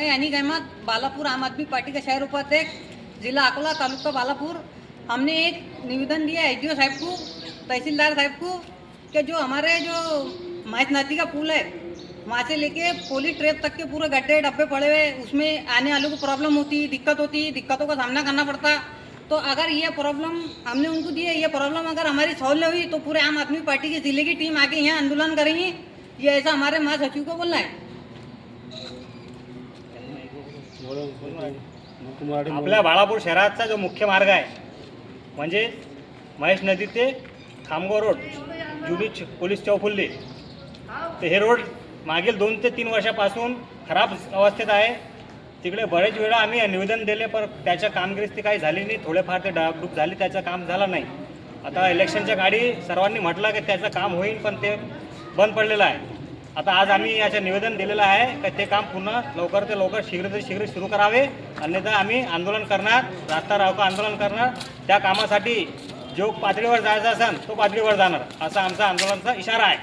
मैं यानी अहमद, बालापुर आम आदमी पार्टी का शहर उपाध्यक्ष, जिला अकोला, तालुका बालापुर। हमने एक निवेदन दिया एसडीओ साहब को, तहसीलदार साहब को, कि जो हमारे जो महेश नदी का पुल है वहाँ से लेके पुलिस ट्रैप तक के पूरे गड्ढे डब्बे पड़े हुए, उसमें आने वालों को प्रॉब्लम होती, दिक्कत होती, दिक्कतों का सामना करना पड़ता। तो अगर ये प्रॉब्लम हमने उनको दी है, ये प्रॉब्लम अगर हमारी सॉल्व हुई तो पूरे आम आदमी पार्टी की जिले की टीम आके यहाँ आंदोलन करेंगी, ये ऐसा हमारे महासचिव को बोलना है। आपल्या बाळापूर शहराचा जो मुख्य मार्ग आहे म्हणजे महेश नदी ते खामगाव रोड, जुनी पोलीस चौफुल्ली, तर हे रोड मागील 2 ते 3 वर्षापासून खराब अवस्थेत आहे। तिकडे बरेच वेळा आम्ही निवेदन दिले, पण त्याच्या कामगिरी काही झाली नाही, थोडेफार ते डागडूग झाली, त्याचं काम झालं नाही। आता इलेक्शनच्या गाडी सर्वांनी म्हटलं की त्याचं काम होईल, पण ते बंद पडलेलं आहे। आता आज आम्ही याचं निवेदन दिलेलं आहे की ते काम पुन्हा लवकर ते लवकर शीघ्र सुरू करावे, अन्यथा आम्ही आंदोलन करणार, रास्ता रोको आंदोलन करणार। त्या कामासाठी जो पातळीवर जायचा असेल तो पातळीवर जाणार, असा आमचा आंदोलनाचा इशारा आहे।